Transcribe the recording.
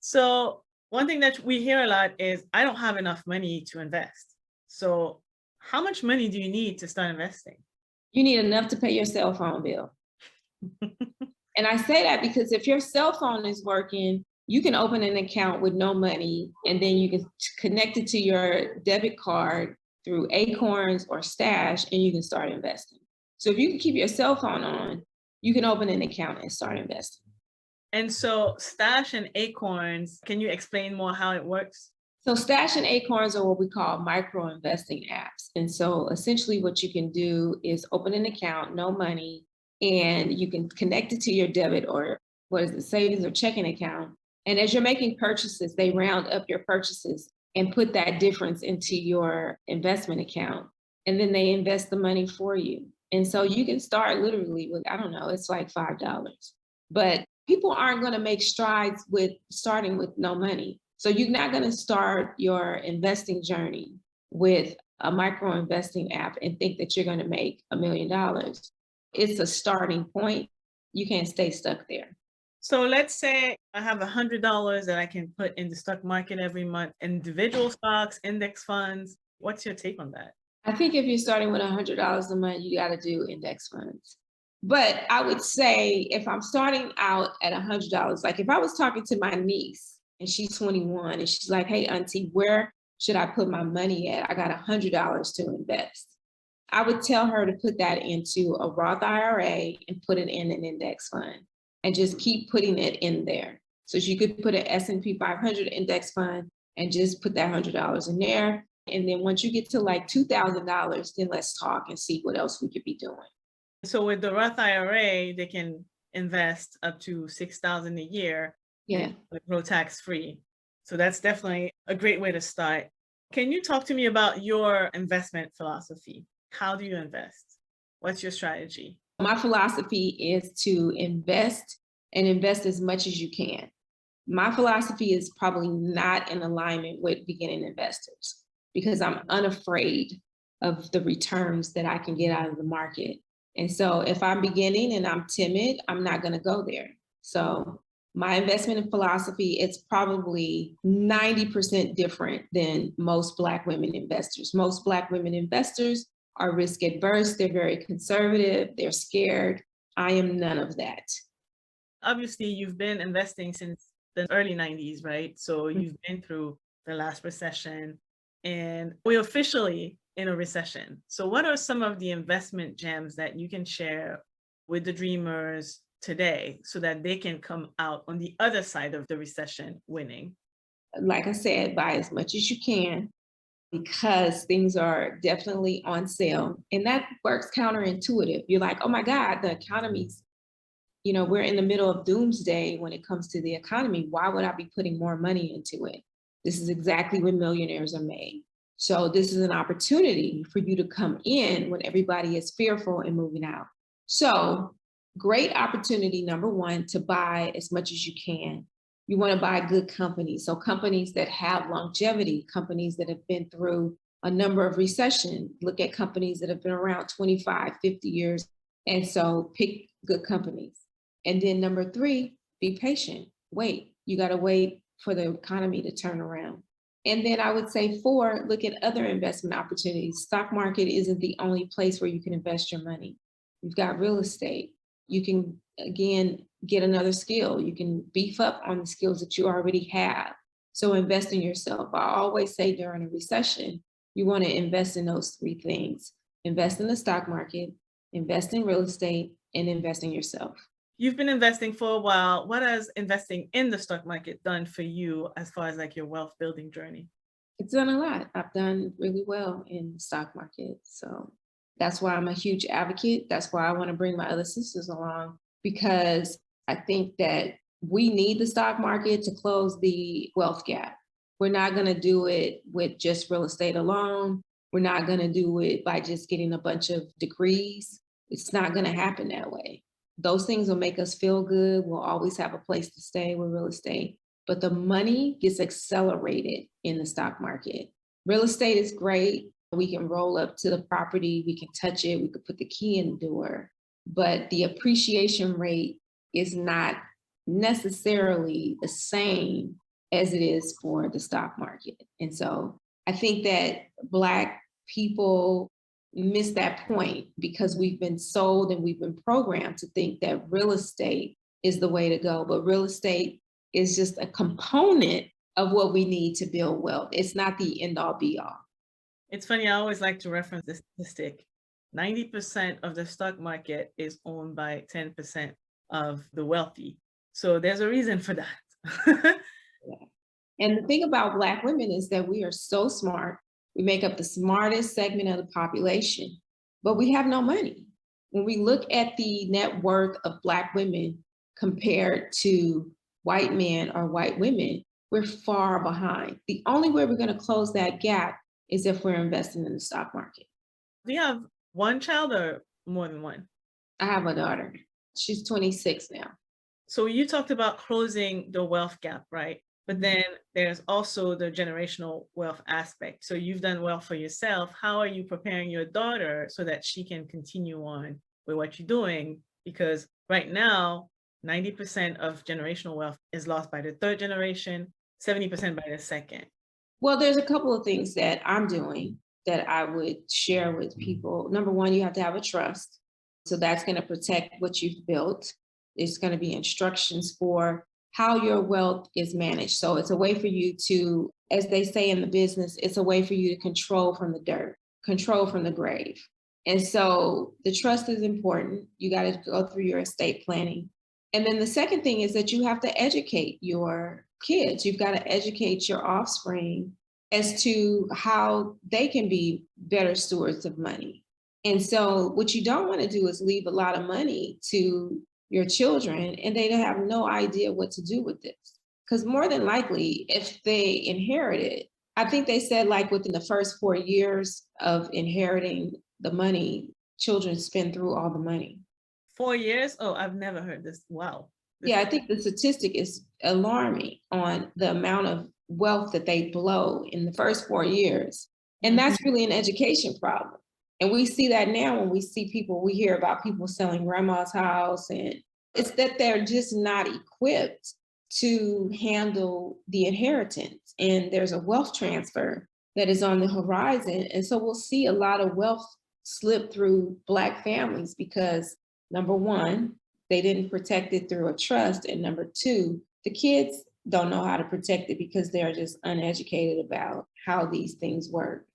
So one thing that we hear a lot is, I don't have enough money to invest. So how much money do you need to start investing? You need enough to pay your cell phone bill. And I say that because if your cell phone is working, you can open an account with no money and then you can connect it to your debit card through Acorns or Stash and you can start investing. So if you can keep your cell phone on, you can open an account and start investing. And so Stash and Acorns, can you explain more how it works? So Stash and Acorns are what we call micro investing apps. And so essentially what you can do is open an account, no money, and you can connect it to your debit or what is it, savings or checking account. And as you're making purchases, they round up your purchases and put that difference into your investment account. And then they invest the money for you. And so you can start literally with, I don't know, it's like $5. But people aren't going to make strides with starting with no money. So you're not going to start your investing journey with a micro investing app and think that you're going to make $1 million. It's a starting point. You can't stay stuck there. So let's say I have $100 that I can put in the stock market every month, individual stocks, index funds. What's your take on that? I think if you're starting with $100 a month, you got to do index funds. But I would say if I'm starting out at $100, like if I was talking to my niece and she's 21 and she's like, hey, auntie, where should I put my money at? I got $100 to invest. I would tell her to put that into a Roth IRA and put it in an index fund and just keep putting it in there. So she could put an S&P 500 index fund and just put that $100 in there. And then once you get to like $2,000, then let's talk and see what else we could be doing. So with the Roth IRA, they can invest up to $6,000 a year. Yeah. With no tax free. So that's definitely a great way to start. Can you talk to me about your investment philosophy? How do you invest? What's your strategy? My philosophy is to invest and invest as much as you can. My philosophy is probably not in alignment with beginning investors because I'm unafraid of the returns that I can get out of the market. And so if I'm beginning and I'm timid, I'm not going to go there. So my investment philosophy, it's probably 90% different than most Black women investors. Most Black women investors are risk adverse. They're very conservative. They're scared. I am none of that. Obviously, you've been investing since the early 90s, right? So you've been through the last recession and we're officially in a recession. So what are some of the investment gems that you can share with the dreamers today so that they can come out on the other side of the recession winning? Like I said, buy as much as you can because things are definitely on sale. And that works counterintuitive. You're like, oh my God, the economy's, we're in the middle of doomsday when it comes to the economy. Why would I be putting more money into it? This is exactly when millionaires are made. So this is an opportunity for you to come in when everybody is fearful and moving out. So great opportunity, number one, to buy as much as you can. You want to buy good companies. So companies that have longevity, companies that have been through a number of recessions. Look at companies that have been around 25, 50 years. And so pick good companies. And then number three, be patient. Wait. You got to wait for the economy to turn around. And then I would say four, look at other investment opportunities. Stock market isn't the only place where you can invest your money. You've got real estate. You can, again, get another skill. You can beef up on the skills that you already have. So invest in yourself. I always say during a recession, you want to invest in those three things. Invest in the stock market, invest in real estate, and invest in yourself. You've been investing for a while. What has investing in the stock market done for you as far as like your wealth building journey? It's done a lot. I've done really well in the stock market. So that's why I'm a huge advocate. That's why I want to bring my other sisters along because I think that we need the stock market to close the wealth gap. We're not going to do it with just real estate alone. We're not going to do it by just getting a bunch of degrees. It's not going to happen that way. Those things will make us feel good. We'll always have a place to stay with real estate. But the money gets accelerated in the stock market. Real estate is great. We can roll up to the property, we can touch it, we could put the key in the door. But the appreciation rate is not necessarily the same as it is for the stock market. And so I think that Black people miss that point because we've been sold and we've been programmed to think that real estate is the way to go. But real estate is just a component of what we need to build wealth. It's not the end all be all. It's funny, I always like to reference this statistic. 90% of the stock market is owned by 10% of the wealthy. So there's a reason for that. Yeah. And the thing about Black women is that we are so smart. We make up the smartest segment of the population, but we have no money. When we look at the net worth of Black women compared to white men or white women, we're far behind. The only way we're going to close that gap is if we're investing in the stock market. Do you have one child or more than one? I have a daughter. She's 26 now. So you talked about closing the wealth gap, right? But then there's also the generational wealth aspect. So you've done well for yourself. How are you preparing your daughter so that she can continue on with what you're doing? Because right now, 90% of generational wealth is lost by the third generation, 70% by the second. Well, there's a couple of things that I'm doing that I would share with people. Number one, you have to have a trust. So that's going to protect what you've built. There's going to be instructions for how your wealth is managed. So it's a way for you to, as they say in the business, it's a way for you to control from the dirt, control from the grave. And so the trust is important. You got to go through your estate planning. And then the second thing is that you have to educate your kids. You've got to educate your offspring as to how they can be better stewards of money. And so what you don't want to do is leave a lot of money to your children and they have no idea what to do with this. Because more than likely, if they inherit it, I think they said like within the first 4 years of inheriting the money, children spend through all the money. 4 years? Oh, I've never heard this. Wow. Yeah, I think the statistic is alarming on the amount of wealth that they blow in the first 4 years. And that's really an education problem. And we see that now when we see people, we hear about people selling grandma's house, and it's that they're just not equipped to handle the inheritance. And there's a wealth transfer that is on the horizon. And so we'll see a lot of wealth slip through Black families because number one, they didn't protect it through a trust. And number two, the kids don't know how to protect it because they're just uneducated about how these things work.